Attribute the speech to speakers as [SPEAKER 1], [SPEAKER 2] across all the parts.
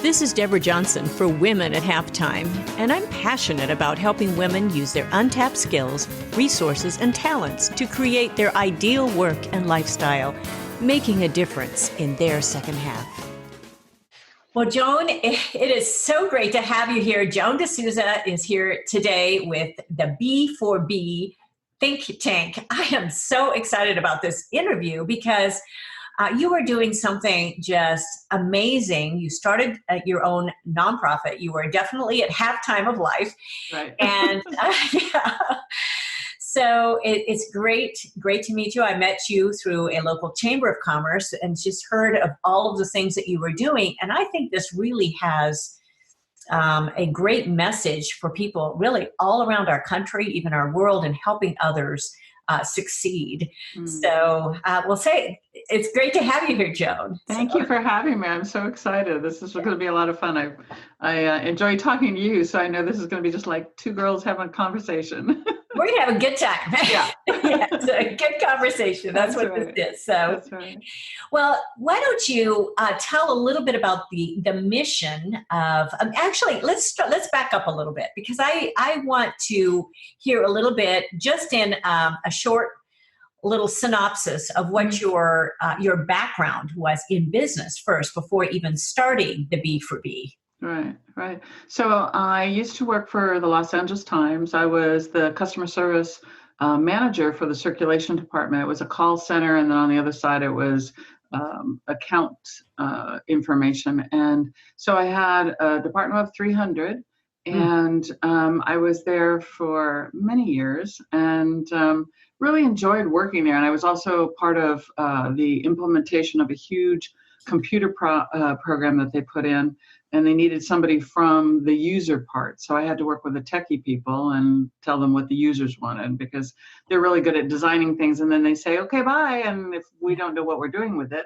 [SPEAKER 1] This is Deborah Johnson for Women at Halftime, and I'm passionate about helping women use their untapped skills, resources, and talents to create their ideal work and lifestyle, making a difference in their second half. Well, Joan, it is so great to have you here. Joan De Souza is here today with the B4B Think Tank. I am so excited about this interview because you are doing something just amazing. You started your own nonprofit. You were definitely at halftime of life.
[SPEAKER 2] Right.
[SPEAKER 1] And yeah. So it's great to meet you. I met you through a local chamber of commerce and just heard of all of the things that you were doing. And I think this really has a great message for people really all around our country, even our world, and helping others succeed. So we'll say it's great to have you here, Joan.
[SPEAKER 2] Thank you for having me. I'm so excited. This is going to be a lot of fun. I enjoy talking to you, so I know this is going to be just like two girls having a conversation.
[SPEAKER 1] We're going to have a good time.
[SPEAKER 2] Yeah.
[SPEAKER 1] Yeah, it's a good conversation. That's what
[SPEAKER 2] right.
[SPEAKER 1] This is. So,
[SPEAKER 2] That's right.
[SPEAKER 1] Well, why don't you tell a little bit about the mission of, actually, let's back up a little bit because I want to hear a little bit just in a short little synopsis of what your background was in business first before even starting the B4B.
[SPEAKER 2] Right. So I used to work for the Los Angeles Times. I was the customer service manager for the circulation department. It was a call center, and then on the other side, it was account information. And so I had a department of 300, and I was there for many years and really enjoyed working there. And I was also part of the implementation of a huge computer program that they put in, and they needed somebody from the user part. So I had to work with the techie people and tell them what the users wanted because they're really good at designing things. And then they say, okay, bye. And if we don't know what we're doing with it.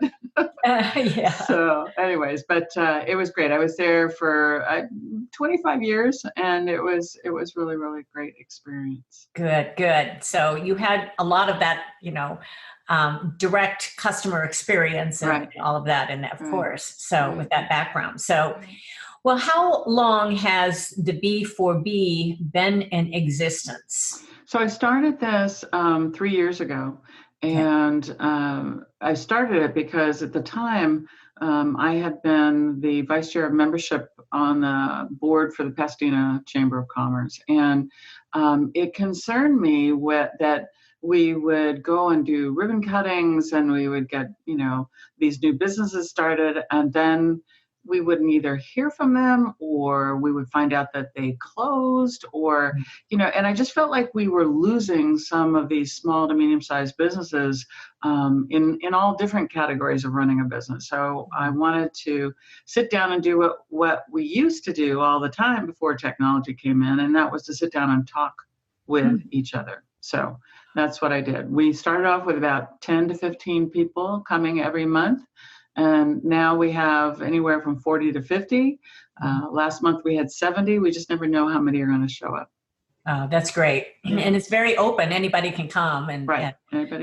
[SPEAKER 1] Yeah.
[SPEAKER 2] So anyways, but it was great. I was there for 25 years and it was really, really great experience.
[SPEAKER 1] Good. So you had a lot of that, direct customer experience and all of that. And of course, so with that background. So, well, how long has the B4B been in existence?
[SPEAKER 2] So I started this 3 years ago. And I started it because at the time I had been the vice chair of membership on the board for the Pasadena Chamber of Commerce. And it concerned me that we would go and do ribbon cuttings and we would get, these new businesses started, and then we wouldn't either hear from them or we would find out that they closed or, and I just felt like we were losing some of these small to medium-sized businesses in all different categories of running a business. So I wanted to sit down and do what we used to do all the time before technology came in, and that was to sit down and talk with each other. So that's what I did. We started off with about 10 to 15 people coming every month. And now we have anywhere from 40 to 50. Last month we had 70. We just never know how many are going to show up.
[SPEAKER 1] That's great. And it's very open. Anybody can come.
[SPEAKER 2] Anybody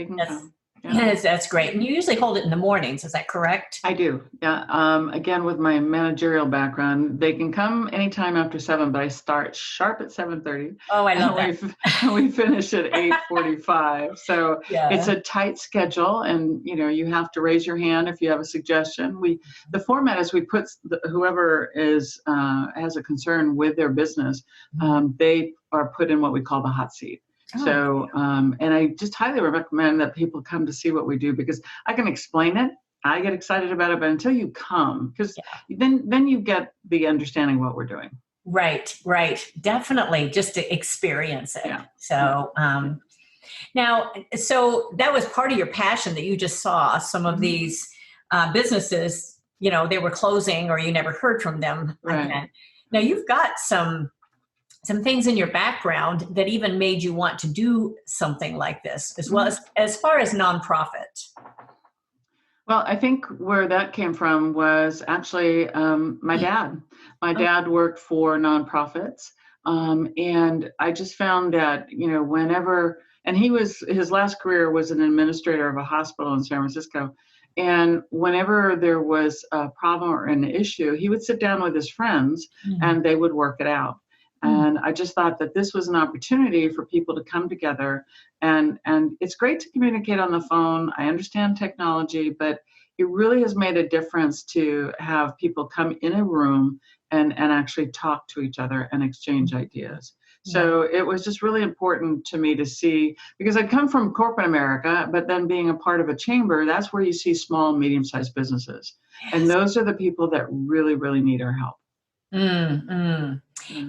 [SPEAKER 2] can come.
[SPEAKER 1] Yeah. That's great. And you usually hold it in the mornings. Is that correct?
[SPEAKER 2] I do. Yeah. Again, with my managerial background, they can come anytime after 7, but I start sharp at 7:30.
[SPEAKER 1] Oh, I love that.
[SPEAKER 2] We finish at 8:45. So it's a tight schedule, and you have to raise your hand if you have a suggestion. The format is we put whoever is has a concern with their business, they are put in what we call the hot seat. So, and I just highly recommend that people come to see what we do because I can explain it. I get excited about it, but until you come, because then you get the understanding of what we're doing.
[SPEAKER 1] Right. Definitely, just to experience it. Yeah. So, now, so that was part of your passion that you just saw some of these businesses, they were closing or you never heard from them again. Now, you've got some things in your background that even made you want to do something like this, as well as far as nonprofit.
[SPEAKER 2] Well, I think where that came from was actually my dad. My dad worked for nonprofits, and I just found that, whenever, and his last career was an administrator of a hospital in San Francisco, And whenever there was a problem or an issue, he would sit down with his friends and they would work it out. And I just thought that this was an opportunity for people to come together. And it's great to communicate on the phone. I understand technology, but it really has made a difference to have people come in a room and actually talk to each other and exchange ideas. So it was just really important to me to see, because I'd come from corporate America, but then being a part of a chamber, that's where you see small, medium-sized businesses. Yes. And those are the people that really, really need our help.
[SPEAKER 3] Yeah.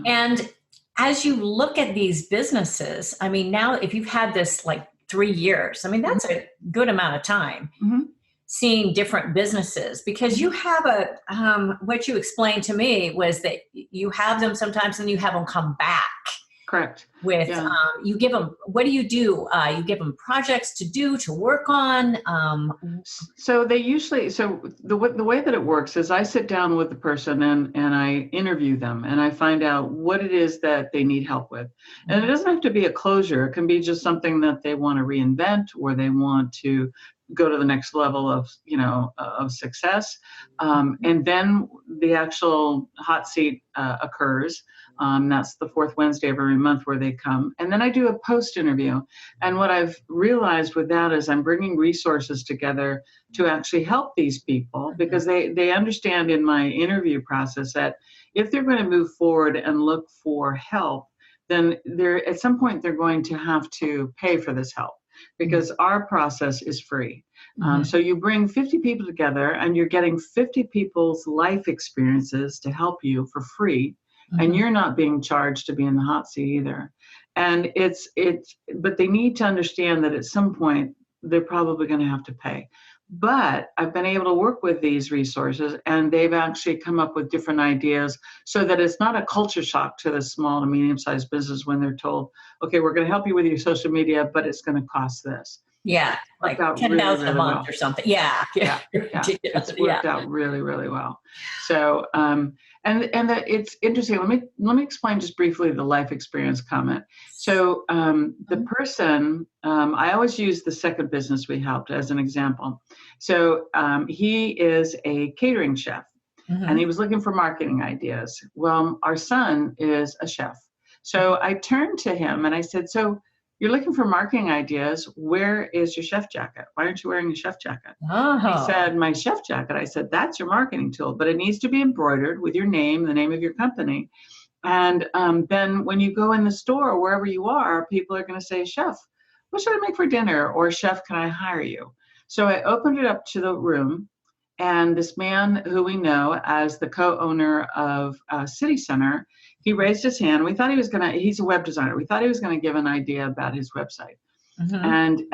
[SPEAKER 3] And as you look at these businesses, I mean, now if you've had this like 3 years, I mean, that's a good amount of time. Seeing different businesses, because you have what you explained to me was that you have them sometimes and you have them come back.
[SPEAKER 2] Correct.
[SPEAKER 3] With, you give them, what do? You give them projects to work on.
[SPEAKER 2] So they usually, the way that it works is I sit down with the person and I interview them and I find out what it is that they need help with. And it doesn't have to be a closure. It can be just something that they want to reinvent, or they want to go to the next level of success. And then the actual hot seat occurs. That's the fourth Wednesday of every month where they come. And then I do a post interview. And what I've realized with that is I'm bringing resources together to actually help these people, because they understand in my interview process that if they're going to move forward and look for help, then at some point they're going to have to pay for this help, because our process is free. So you bring 50 people together and you're getting 50 people's life experiences to help you for free. And you're not being charged to be in the hot seat either. And but they need to understand that at some point they're probably going to have to pay. But I've been able to work with these resources, and they've actually come up with different ideas so that it's not a culture shock to the small to medium-sized business when they're told, okay, we're going to help you with your social media, but it's going to cost this.
[SPEAKER 3] Yeah, like 10,000 a month or something. Yeah.
[SPEAKER 2] It's worked out really, really well. So, it's interesting. Let me explain just briefly the life experience comment. So, the person, I always use the second business we helped as an example. So, he is a catering chef, and he was looking for marketing ideas. Well, our son is a chef. So I turned to him and I said, so you're looking for marketing ideas. Where is your chef jacket? Why aren't you wearing your chef jacket? He said, my chef jacket. I said, that's your marketing tool, but it needs to be embroidered with your name, the name of your company. And then when you go in the store or wherever you are, people are going to say, chef, what should I make for dinner? Or chef, can I hire you? So I opened it up to the room, and this man who we know as the co-owner of City Center, he raised his hand. We thought he's a web designer. We thought he was going to give an idea about his website. And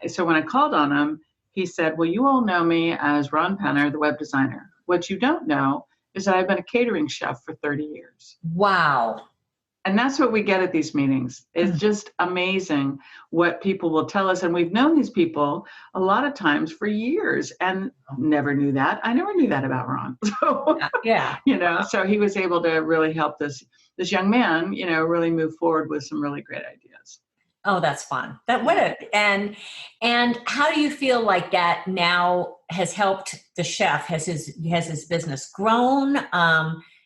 [SPEAKER 2] so when I called on him, he said, well, you all know me as Ron Penner, the web designer. What you don't know is that I've been a catering chef for 30 years.
[SPEAKER 3] Wow.
[SPEAKER 2] And that's what we get at these meetings. It's just amazing what people will tell us. And we've known these people a lot of times for years and never knew that. I never knew that about Ron. So, so he was able to really help this young man, really move forward with some really great ideas.
[SPEAKER 3] Oh, that's fun. And how do you feel like that now has helped the chef? Has his business grown?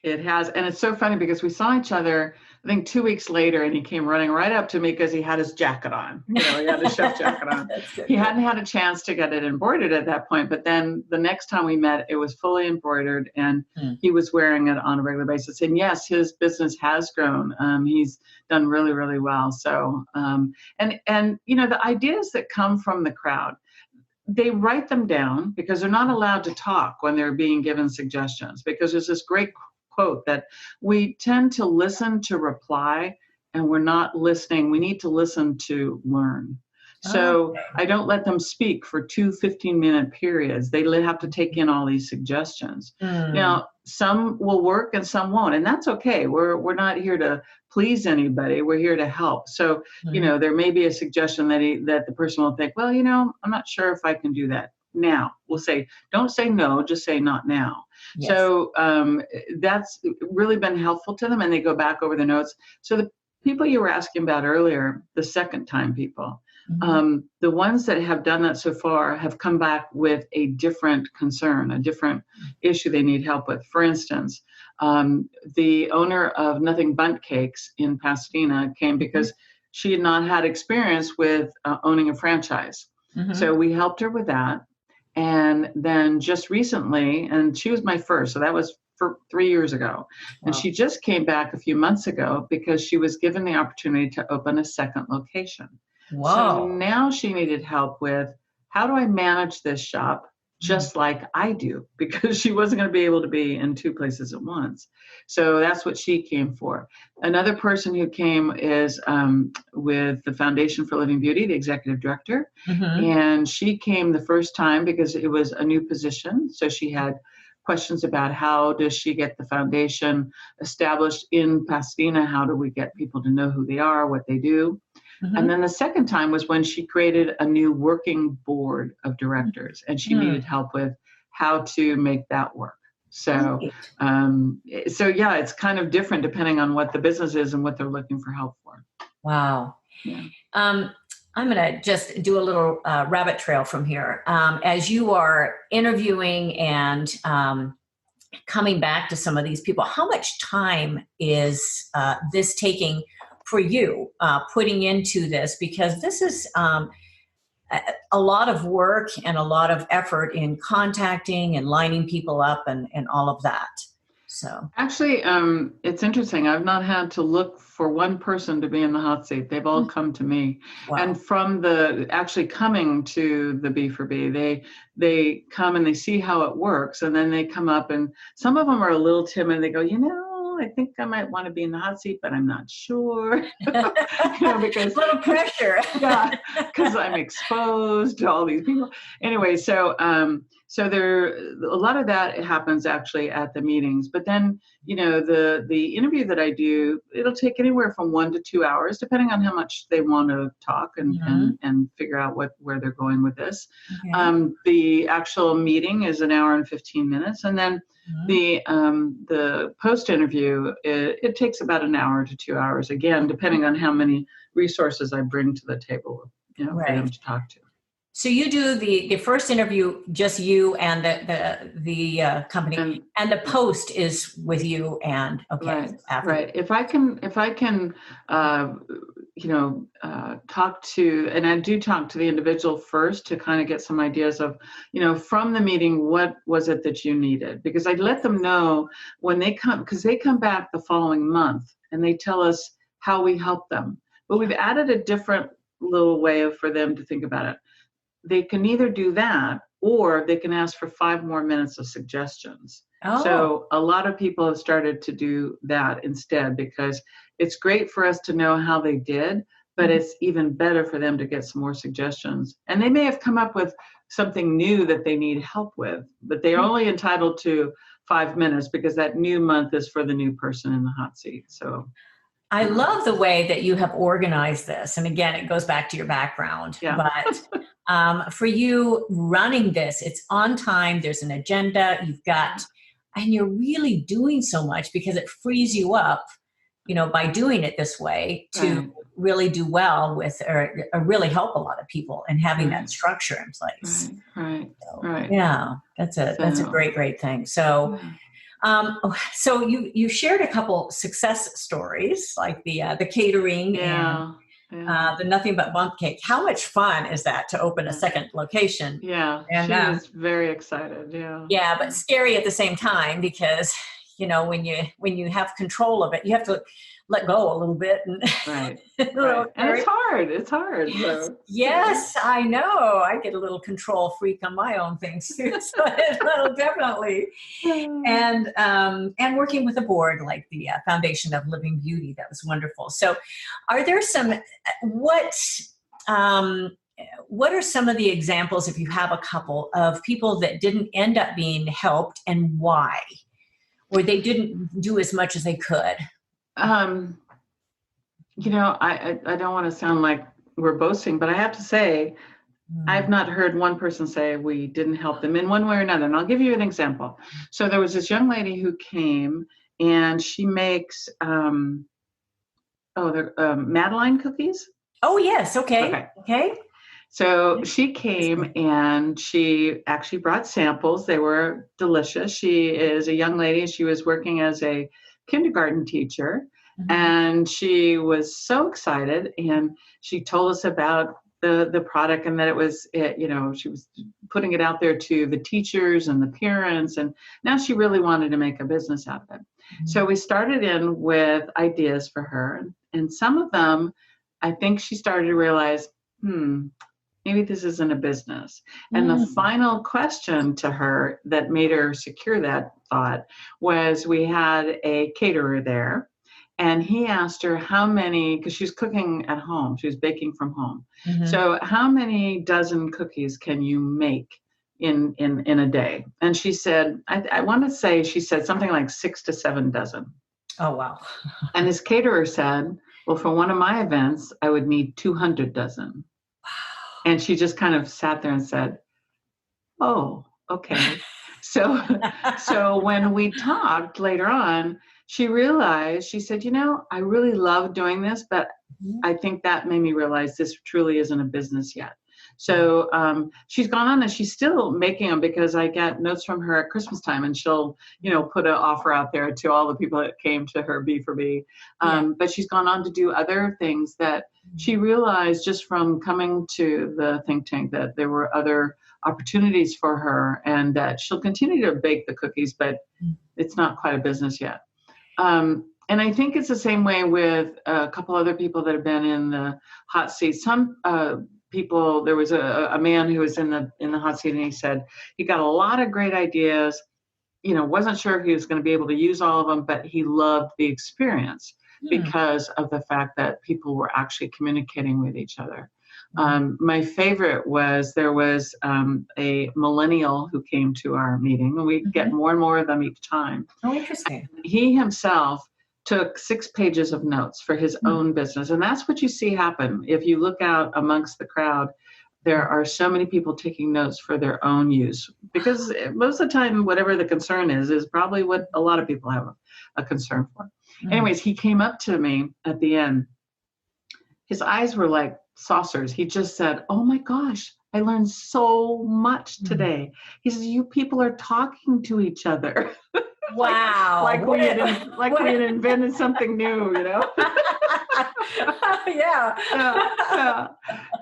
[SPEAKER 2] It has. And it's so funny because we saw each other, I think 2 weeks later, and he came running right up to me because he had his jacket on. He had his chef jacket on. He hadn't had a chance to get it embroidered at that point. But then the next time we met, it was fully embroidered and he was wearing it on a regular basis. And yes, his business has grown. He's done really, really well. So, the ideas that come from the crowd, they write them down because they're not allowed to talk when they're being given suggestions, because there's this great quote that we tend to listen to reply and we're not listening. We need to listen to learn. So I don't let them speak for 2 15-minute periods. They have to take in all these suggestions. Now, some will work and some won't, and that's okay. We're not here to please anybody. We're here to help. So, there may be a suggestion that the person will think, well, I'm not sure if I can do that now. We'll say, don't say no, just say not now. Yes. So that's really been helpful to them, and they go back over the notes. So the people you were asking about earlier, the second time people, The ones that have done that so far have come back with a different concern, a different issue they need help with. For instance, the owner of Nothing Bundt Cakes in Pasadena came because she had not had experience with owning a franchise. So we helped her with that. And then just recently, and she was my first, so that was for 3 years ago. And she just came back a few months ago because she was given the opportunity to open a second location. So now she needed help with, how do I manage this shop just like I do? Because she wasn't going to be able to be in two places at once. So that's what she came for. Another person who came is with the Foundation for Living Beauty, the executive director. And she came the first time because it was a new position. So she had questions about how does she get the foundation established in Pasadena? How do we get people to know who they are, what they do? And then the second time was when she created a new working board of directors, and she needed help with how to make that work. So, yeah, it's kind of different depending on what the business is and what they're looking for help for.
[SPEAKER 3] Wow.
[SPEAKER 2] Yeah.
[SPEAKER 3] I'm going to just do a little rabbit trail from here. As you are interviewing and coming back to some of these people, how much time is this taking for you putting into this? Because this is a lot of work and a lot of effort in contacting and lining people up and all of that. So
[SPEAKER 2] actually, it's interesting. I've not had to look for one person to be in the hot seat. They've all come to me. And from the actually coming to the B4B, they come and they see how it works, and then they come up, and some of them are a little timid. They go, I think I might want to be in the hot seat, but I'm not sure. Because
[SPEAKER 3] a little pressure.
[SPEAKER 2] because I'm exposed to all these people. Anyway, so there a lot of that happens actually at the meetings. But then, the interview that I do, it'll take anywhere from 1 to 2 hours, depending on how much they want to talk and figure out where they're going with this. The actual meeting is 1 hour and 15 minutes, and then the post interview, it takes about 1 hour to 2 hours, again, depending on how many resources I bring to the table, for them to talk to.
[SPEAKER 3] So you do the first interview, just you and the company, and the post is with you and
[SPEAKER 2] right. If I can talk to, and I do talk to the individual first to kind of get some ideas of, from the meeting, what was it that you needed? Because I let them know when they come, because they come back the following month and they tell us how we help them. But we've added a different little way for them to think about it. They can either do that, or they can ask for 5 more minutes of suggestions. So a lot of people have started to do that instead, because it's great for us to know how they did, but it's even better for them to get some more suggestions. And they may have come up with something new that they need help with, but they're only entitled to 5 minutes because that new month is for the new person in the hot seat. So
[SPEAKER 3] I love the way that you have organized this. And again, it goes back to your background. But for you running this, it's on time, there's an agenda, and you're really doing so much because it frees you up, by doing it this way to really do well with, or really help a lot of people and having that structure in place.
[SPEAKER 2] Right.
[SPEAKER 3] Yeah, that's a great thing. So, so you shared a couple success stories, like the catering and the Nothing But Bundt Cake. How much fun is that to open a second location?
[SPEAKER 2] And she was very excited.
[SPEAKER 3] Yeah, but scary at the same time, because when you have control of it, you have to let go a little bit. And
[SPEAKER 2] and it's hard. So.
[SPEAKER 3] Yes, I know. I get a little control freak on my own things too. So it'll definitely. And working with a board like the Foundation of Living Beauty, that was wonderful. So are there what are some of the examples, if you have a couple, of people that didn't end up being helped, and why? Or they didn't do as much as they could?
[SPEAKER 2] I don't want to sound like we're boasting, but I have to say, I've not heard one person say we didn't help them in one way or another. And I'll give you an example. So there was this young lady who came, and she makes Madeline cookies.
[SPEAKER 3] Oh, yes. Okay. Okay.
[SPEAKER 2] So she came and she actually brought samples. They were delicious. She is a young lady. She was working as a kindergarten teacher, and she was so excited. And she told us about the product, and that she was putting it out there to the teachers and the parents. And now she really wanted to make a business out of it. So we started in with ideas for her, and some of them, I think she started to realize, maybe this isn't a business. And the final question to her that made her secure that thought was, we had a caterer there, and he asked her how many, because she was cooking at home, she was baking from home. So how many dozen cookies can you make in a day? And she said, I want to say she said something like 6 to 7 dozen.
[SPEAKER 3] Oh, wow.
[SPEAKER 2] And his caterer said, well, for one of my events, I would need 200 dozen. And she just kind of sat there and said, oh, okay. So when we talked later on, she realized, she said, I really love doing this, but I think that made me realize this truly isn't a business yet. So she's gone on and she's still making them, because I get notes from her at Christmas time, and she'll, put an offer out there to all the people that came to her B for B. But she's gone on to do other things that she realized just from coming to the think tank, that there were other opportunities for her, and that she'll continue to bake the cookies, but it's not quite a business yet. And I think it's the same way with a couple other people that have been in the hot seat. Some people, there was a man who was in the hot seat, and he said he got a lot of great ideas, wasn't sure if he was going to be able to use all of them, but he loved the experience because of the fact that people were actually communicating with each other. My favorite was, there was a millennial who came to our meeting, and we get more and more of them each time.
[SPEAKER 3] Oh, interesting.
[SPEAKER 2] He himself took 6 pages of notes for his own business. And that's what you see happen. If you look out amongst the crowd, there are so many people taking notes for their own use, because most of the time, whatever the concern is probably what a lot of people have a concern for. Anyways, he came up to me at the end. His eyes were like saucers. He just said, oh my gosh, I learned so much today. He says, you people are talking to each other.
[SPEAKER 3] Wow.
[SPEAKER 2] like we had invented something new, Yeah.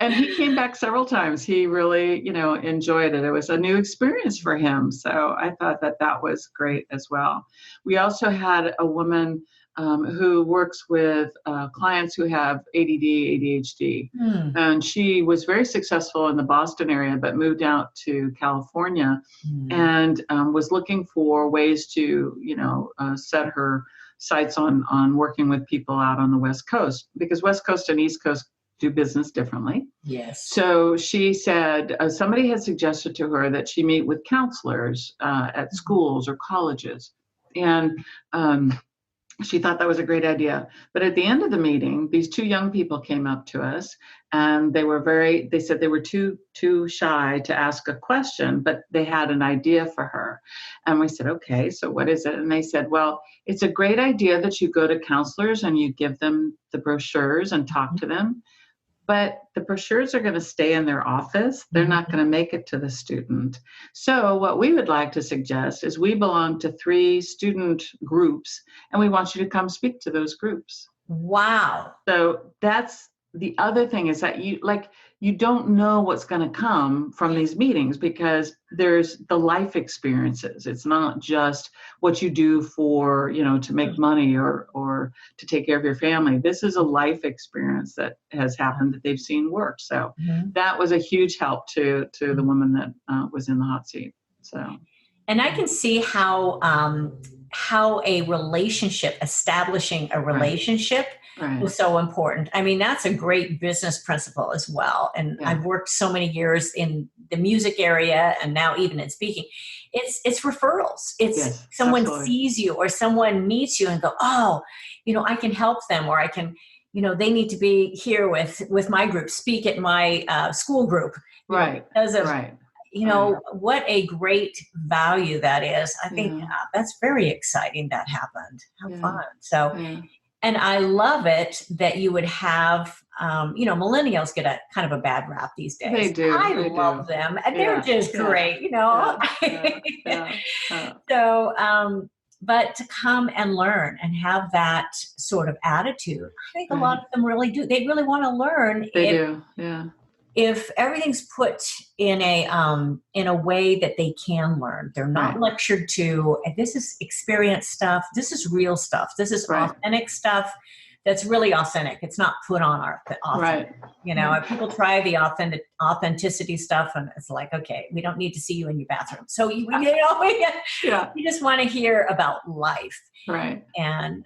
[SPEAKER 2] And he came back several times. He really, enjoyed it. It was a new experience for him. So I thought that was great as well. We also had a woman who works with clients who have ADD, ADHD. And she was very successful in the Boston area, but moved out to California and was looking for ways to, set her sights on working with people out on the West Coast, because West Coast and East Coast do business differently.
[SPEAKER 3] Yes.
[SPEAKER 2] So she said somebody had suggested to her that she meet with counselors at schools or colleges. And she thought that was a great idea. But at the end of the meeting, these 2 young people came up to us, and they said they were too shy to ask a question, but they had an idea for her. And we said, okay, so what is it? And they said, well, it's a great idea that you go to counselors and you give them the brochures and talk to them. But the brochures are going to stay in their office. They're not going to make it to the student. So what we would like to suggest is, we belong to 3 student groups, and we want you to come speak to those groups.
[SPEAKER 3] Wow.
[SPEAKER 2] So that's the other thing, is that you don't know what's going to come from these meetings, because there's the life experiences. It's not just what you do for, to make money or to take care of your family. This is a life experience that has happened that they've seen work. So that was a huge help to the woman that was in the hot seat. So,
[SPEAKER 3] and I can see how establishing a relationship was so important. I mean, that's a great business principle as well. And I've worked so many years in the music area, and now even in speaking. It's referrals. It's someone sees you, or someone meets you and go, oh, I can help them, or I can, they need to be here with my group, speak at my school group.
[SPEAKER 2] Right.
[SPEAKER 3] Because of, what a great value that is. I think that's very exciting that happened. How fun. So And I love it that you would have, millennials get a kind of a bad rap these days.
[SPEAKER 2] They do.
[SPEAKER 3] I
[SPEAKER 2] They
[SPEAKER 3] love
[SPEAKER 2] do.
[SPEAKER 3] them, and they're just great, So, but to come and learn and have that sort of attitude, I think a lot of them really do. They really want to learn.
[SPEAKER 2] They do. Yeah.
[SPEAKER 3] If everything's put in a way that they can learn, they're not lectured to. And this is experience stuff. This is real stuff. This is authentic stuff. That's really authentic. It's not put on our authentic. People try the authenticity stuff, and it's like, okay, we don't need to see you in your bathroom. So you just want to hear about life,
[SPEAKER 2] right?
[SPEAKER 3] And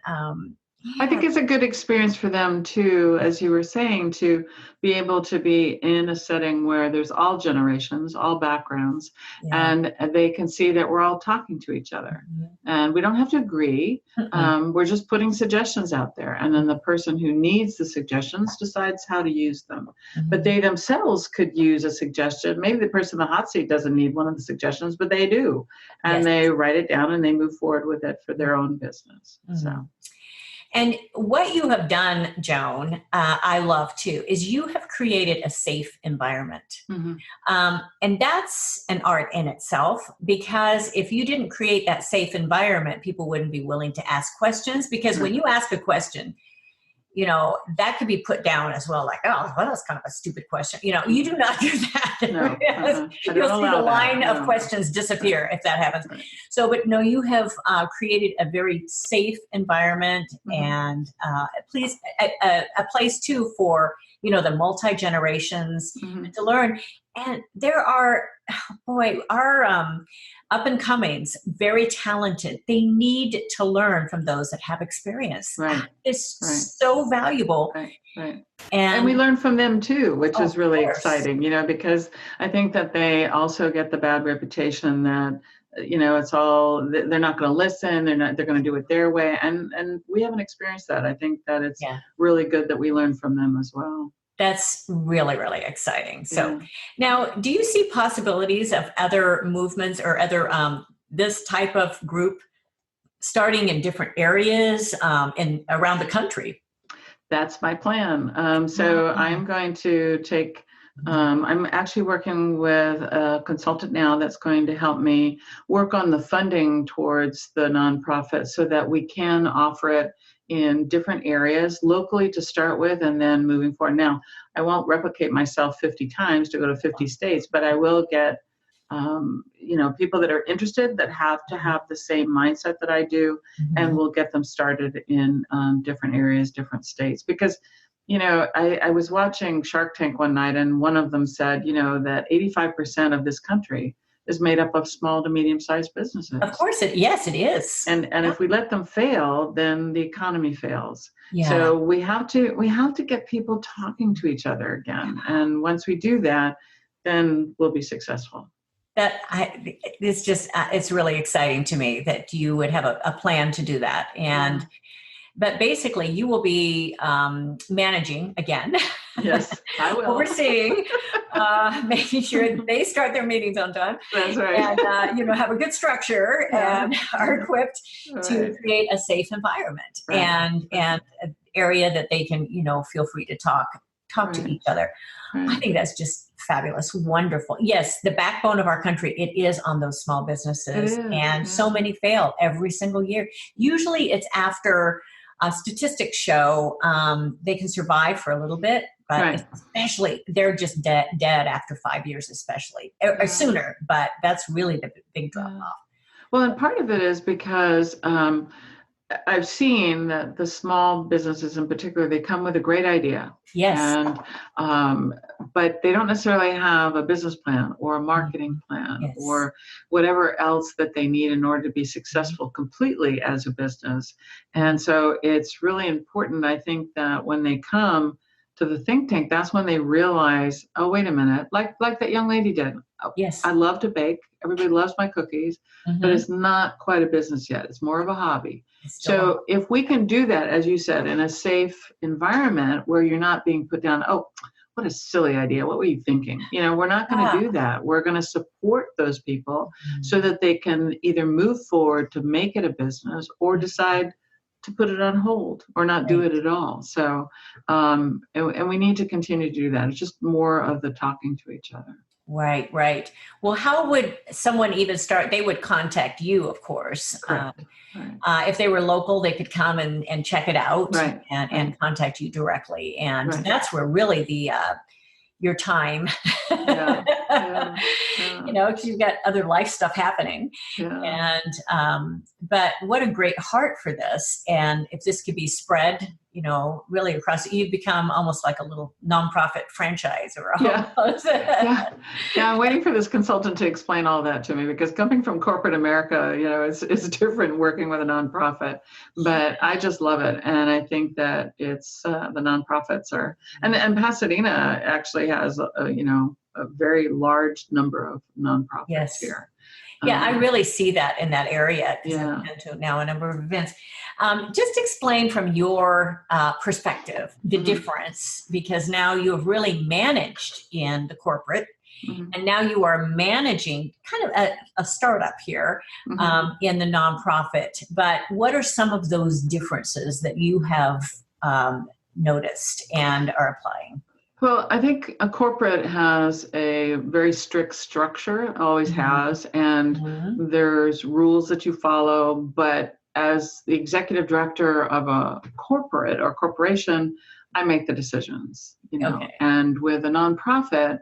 [SPEAKER 2] I think it's a good experience for them too, as you were saying, to be able to be in a setting where there's all generations, all backgrounds, and they can see that we're all talking to each other. And we don't have to agree. We're just putting suggestions out there. And then the person who needs the suggestions decides how to use them. But they themselves could use a suggestion. Maybe the person in the hot seat doesn't need one of the suggestions, but they do. And they write it down and they move forward with it for their own business. So.
[SPEAKER 3] And what you have done, Joan, I love too, is you have created a safe environment. And that's an art in itself, because if you didn't create that safe environment, people wouldn't be willing to ask questions, because when you ask a question, that could be put down as well. Like, oh, well, that's kind of a stupid question. You do not do that.
[SPEAKER 2] No,
[SPEAKER 3] You'll see the line of questions disappear if that happens. So, but no, you have created a very safe environment and a place too for, the multi-generations to learn. And there are, our up and comings, very talented. They need to learn from those that have experience.
[SPEAKER 2] Right.
[SPEAKER 3] It's so valuable.
[SPEAKER 2] Right. And we learn from them too, which is really exciting, because I think that they also get the bad reputation that, it's all, they're not going to listen. They're going to do it their way. And we haven't experienced that. I think that it's really good that we learn from them as well.
[SPEAKER 3] That's really, really exciting. So now, do you see possibilities of other movements or other this type of group starting in different areas around the country?
[SPEAKER 2] That's my plan. So I'm going to take, I'm actually working with a consultant now that's going to help me work on the funding towards the nonprofit so that we can offer it in different areas locally to start with, and then moving forward. Now, I won't replicate myself 50 times to go to 50 states, but I will get, people that are interested that have to have the same mindset that I do, and we'll get them started in different areas, different states. Because, I was watching Shark Tank one night, and one of them said, that 85% of this country is made up of small to medium-sized businesses.
[SPEAKER 3] Of course, it is.
[SPEAKER 2] And if we let them fail, then the economy fails. Yeah. So we have to get people talking to each other again. And once we do that, then we'll be successful.
[SPEAKER 3] It's really exciting to me that you would have a plan to do that. And but basically, you will be managing again.
[SPEAKER 2] Yes, I will.
[SPEAKER 3] Overseeing, making sure they start their meetings on time.
[SPEAKER 2] That's right.
[SPEAKER 3] And have a good structure and are equipped to create a safe environment and an area that they can feel free to talk to each other. I think that's just fabulous, wonderful. Yes, the backbone of our country, it is on those small businesses, and so many fail every single year. Usually, it's after. Statistics show they can survive for a little bit, but especially they're just dead after 5 years, especially or sooner. But that's really the big drop off.
[SPEAKER 2] Well, and part of it is because I've seen that the small businesses in particular, they come with a great idea.
[SPEAKER 3] Yes.
[SPEAKER 2] And, but they don't necessarily have a business plan or a marketing plan or whatever else that they need in order to be successful completely as a business. And so it's really important, I think, that when they come to the think tank, that's when they realize, oh, wait a minute, like that young lady did.
[SPEAKER 3] Yes.
[SPEAKER 2] I love to bake. Everybody loves my cookies, but it's not quite a business yet. It's more of a hobby. So if we can do that, as you said, in a safe environment where you're not being put down, oh, what a silly idea. What were you thinking? We're not going to do that. We're going to support those people so that they can either move forward to make it a business or decide to put it on hold or not do it at all. So, and we need to continue to do that. It's just more of the talking to each other.
[SPEAKER 3] Right, right. Well, how would someone even start? They would contact you, of course.
[SPEAKER 2] Correct. Right.
[SPEAKER 3] If they were local, they could come and check it out,
[SPEAKER 2] right.
[SPEAKER 3] and contact you directly. And
[SPEAKER 2] Right.
[SPEAKER 3] that's where really the your time,
[SPEAKER 2] Yeah.
[SPEAKER 3] you know, because you've got other life stuff happening.
[SPEAKER 2] Yeah.
[SPEAKER 3] And but what a great heart for this. And if this could be spread, you know, really across, you'd become almost like a little nonprofit franchise or almost.
[SPEAKER 2] Yeah. I'm waiting for this consultant to explain all that to me, because coming from corporate America, you know, it's different working with a nonprofit, but I just love it. And I think that it's the nonprofits are, and Pasadena actually has a very large number of nonprofits here.
[SPEAKER 3] Yeah, I really see that in that area, because
[SPEAKER 2] Yeah.
[SPEAKER 3] I've been to now a number of events. Just explain from your perspective the difference, because now you have really managed in the corporate, and now you are managing kind of a startup here in the nonprofit. But what are some of those differences that you have noticed and are applying?
[SPEAKER 2] Well, I think a corporate has a very strict structure, always has, and there's rules that you follow. But as the executive director of a corporate or corporation, I make the decisions, you know.
[SPEAKER 3] Okay.
[SPEAKER 2] And with a nonprofit,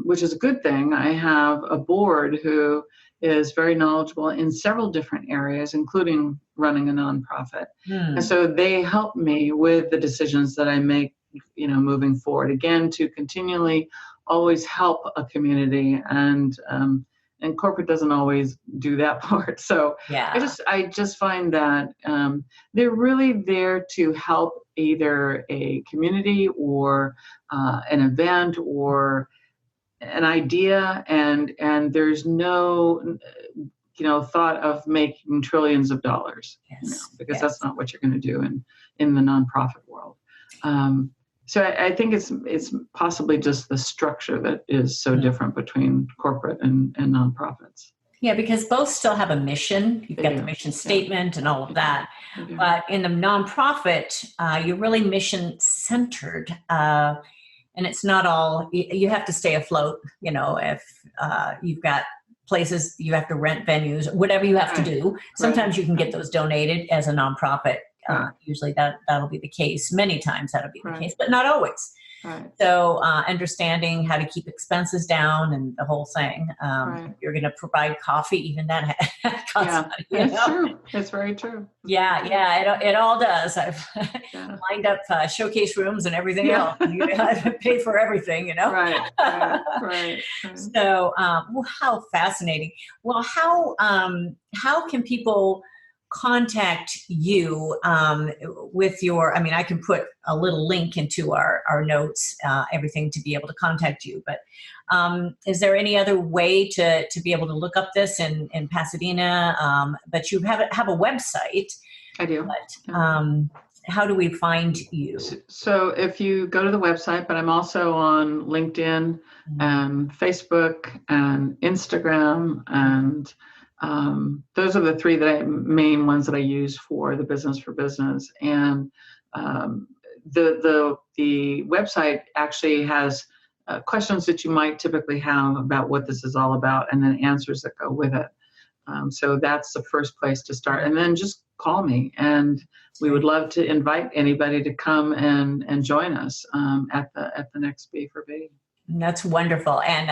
[SPEAKER 2] which is a good thing, I have a board who is very knowledgeable in several different areas, including running a nonprofit. And so they help me with the decisions that I make, you know, moving forward, again, to continually always help a community, and corporate doesn't always do that part. So I just find that they're really there to help either a community or an event or an idea, and there's no thought of making trillions of dollars, because that's not what you're going to do in the nonprofit world. So I think it's possibly just the structure that is so different between corporate and nonprofits.
[SPEAKER 3] Yeah, because both still have a mission. You've got the mission statement and all of that. But in the nonprofit, you're really mission centered. And it's not all, you have to stay afloat, you know, if you've got places, you have to rent venues, whatever you have to do. Sometimes you can get those donated as a nonprofit. Usually that'll be the case. Many times that'll be the case, but not always. So understanding how to keep expenses down and the whole thing. You're going to provide coffee, even that costs money.
[SPEAKER 2] It's true. It's very true.
[SPEAKER 3] It all does. I've lined up showcase rooms and everything else. You have to pay for everything, you know?
[SPEAKER 2] Right.
[SPEAKER 3] So, how fascinating. Well, how can people contact you with your, I mean, I can put a little link into our notes, everything to be able to contact you, but is there any other way to be able to look up this in Pasadena? But you have a website.
[SPEAKER 2] I do.
[SPEAKER 3] But, how do we find you?
[SPEAKER 2] So if you go to the website, but I'm also on LinkedIn and Facebook and Instagram, and those are the three main ones that I use for the business for business. And the website actually has questions that you might typically have about what this is all about, and then answers that go with it. So that's the first place to start. And then just call me, and we would love to invite anybody to come and join us at the next B4B.
[SPEAKER 3] That's wonderful. And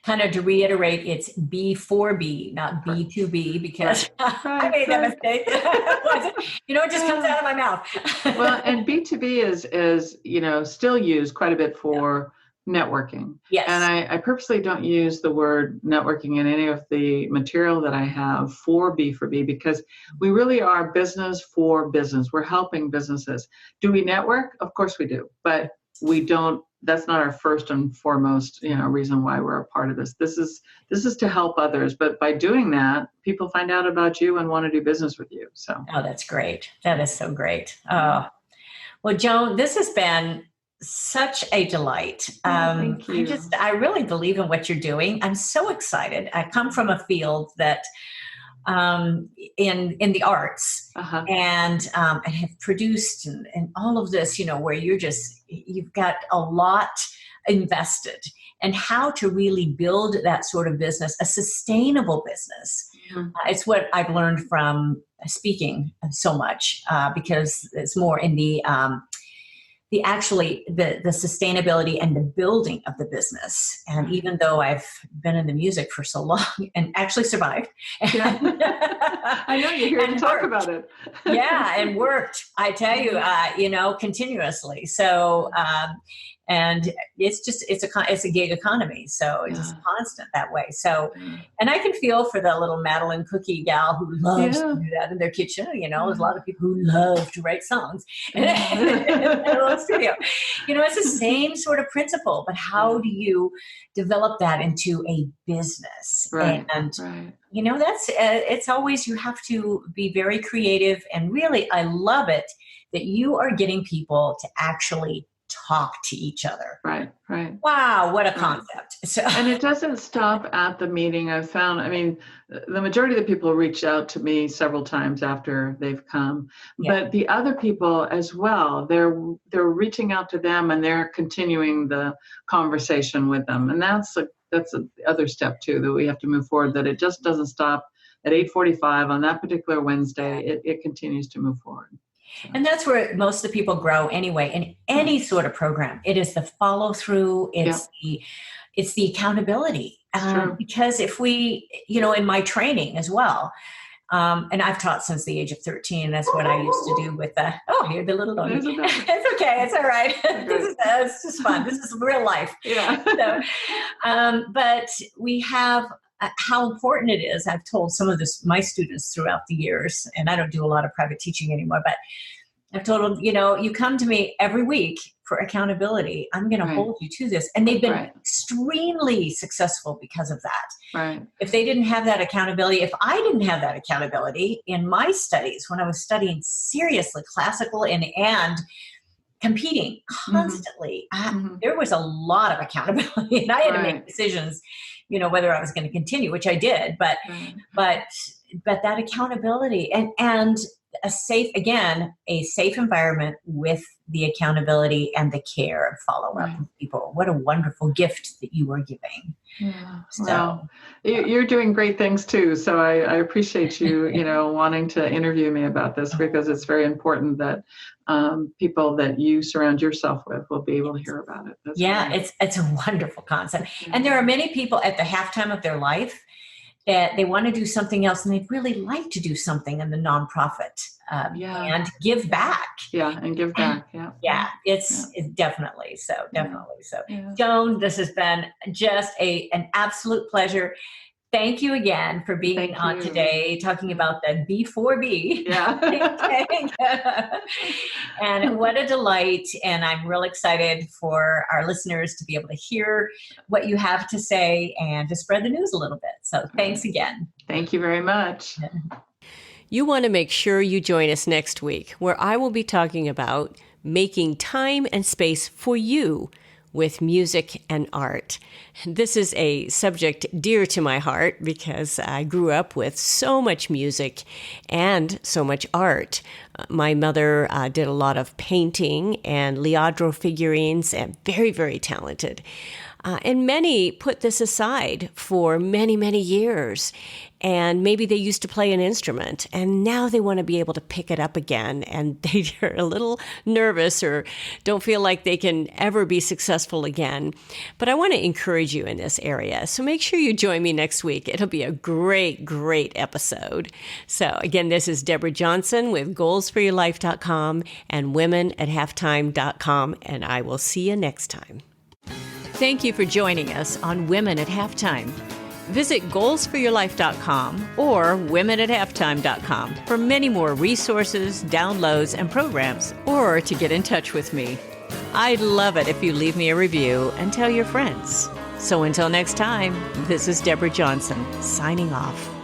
[SPEAKER 3] kind of to reiterate, it's B4B, not B2B, because I made that mistake. It just comes out of my mouth.
[SPEAKER 2] Well, and B2B is still used quite a bit for networking.
[SPEAKER 3] Yes.
[SPEAKER 2] And I purposely don't use the word networking in any of the material that I have for B4B, because we really are business for business. We're helping businesses. Do we network? Of course we do, but we don't. That's not our first and foremost, reason why we're a part of this. This is to help others, but by doing that, people find out about you and want to do business with you. So.
[SPEAKER 3] Oh, that's great. That is so great. Well, Joan, this has been such a delight.
[SPEAKER 2] Thank you.
[SPEAKER 3] I really believe in what you're doing. I'm so excited. I come from a field that in the arts, and have produced and all of this, where you've got a lot invested, and how to really build that sort of business, a sustainable business. It's what I've learned from speaking so much, because it's more in the sustainability and the building of the business. And even though I've been in the music for so long and actually survived.
[SPEAKER 2] Yeah. I know you're here to talk about it.
[SPEAKER 3] Yeah, and worked, I tell you, continuously. So, and it's a gig economy. So it's just constant that way. So, and I can feel for the little Madeline Cookie gal who loves to do that in their kitchen. There's a lot of people who love to write songs in a little studio. It's the same sort of principle, but how do you develop that into a business?
[SPEAKER 2] Right.
[SPEAKER 3] And, that's, it's always, you have to be very creative, and really, I love it that you are getting people to actually talk to each other.
[SPEAKER 2] Right.
[SPEAKER 3] Wow, what a concept. So,
[SPEAKER 2] and it doesn't stop at the meeting. I've found, the majority of the people reach out to me several times after they've come, but the other people as well, they're reaching out to them, and they're continuing the conversation with them. And that's the other step too, that we have to move forward, that it just doesn't stop at 8:45 on that particular Wednesday. It continues to move forward.
[SPEAKER 3] And that's where most of the people grow anyway, in any sort of program. It is the follow through. It's the accountability. Because if we, in my training as well, and I've taught since the age of 13. That's what I used to do with the, here, the little dog. It's okay. It's all right. It's just fun. This is real life.
[SPEAKER 2] Yeah.
[SPEAKER 3] So, but we have how important it is. I've told some of my students throughout the years, and I don't do a lot of private teaching anymore, but I've told them, you come to me every week for accountability. I'm going to hold you to this. And they've been extremely successful because of that.
[SPEAKER 2] Right.
[SPEAKER 3] If they didn't have that accountability, if I didn't have that accountability in my studies, when I was studying seriously classical and competing constantly, there was a lot of accountability, and I had to make decisions, whether I was going to continue, which I did, but that accountability and a safe environment with the accountability and the care and follow up with people. What a wonderful gift that you are giving.
[SPEAKER 2] Yeah. So you're doing great things too. So I appreciate you, wanting to interview me about this, because it's very important that people that you surround yourself with will be able to hear about it. That's
[SPEAKER 3] it's a wonderful concept. And there are many people at the halftime of their life that they want to do something else, and they'd really like to do something in the nonprofit and give back.
[SPEAKER 2] Yeah, and give back.
[SPEAKER 3] It's definitely so. Joan, this has been just an absolute pleasure. Thank you again for being on today, talking about the B4B.
[SPEAKER 2] Yeah.
[SPEAKER 3] And what a delight. And I'm real excited for our listeners to be able to hear what you have to say and to spread the news a little bit. So thanks again.
[SPEAKER 2] Thank you very much.
[SPEAKER 1] You want to make sure you join us next week, where I will be talking about making time and space for you with music and art. This is a subject dear to my heart because I grew up with so much music and so much art. My mother did a lot of painting and Leandro figurines, and very, very talented. And many put this aside for many, many years. And maybe they used to play an instrument, and now they want to be able to pick it up again. And they're a little nervous or don't feel like they can ever be successful again. But I want to encourage you in this area. So make sure you join me next week. It'll be a great, great episode. So again, this is Deborah Johnson with goalsforyourlife.com and womenathalftime.com. And I will see you next time. Thank you for joining us on Women at Halftime. Visit goalsforyourlife.com or womenathalftime.com for many more resources, downloads, and programs, or to get in touch with me. I'd love it if you leave me a review and tell your friends. So until next time, this is Deborah Johnson, signing off.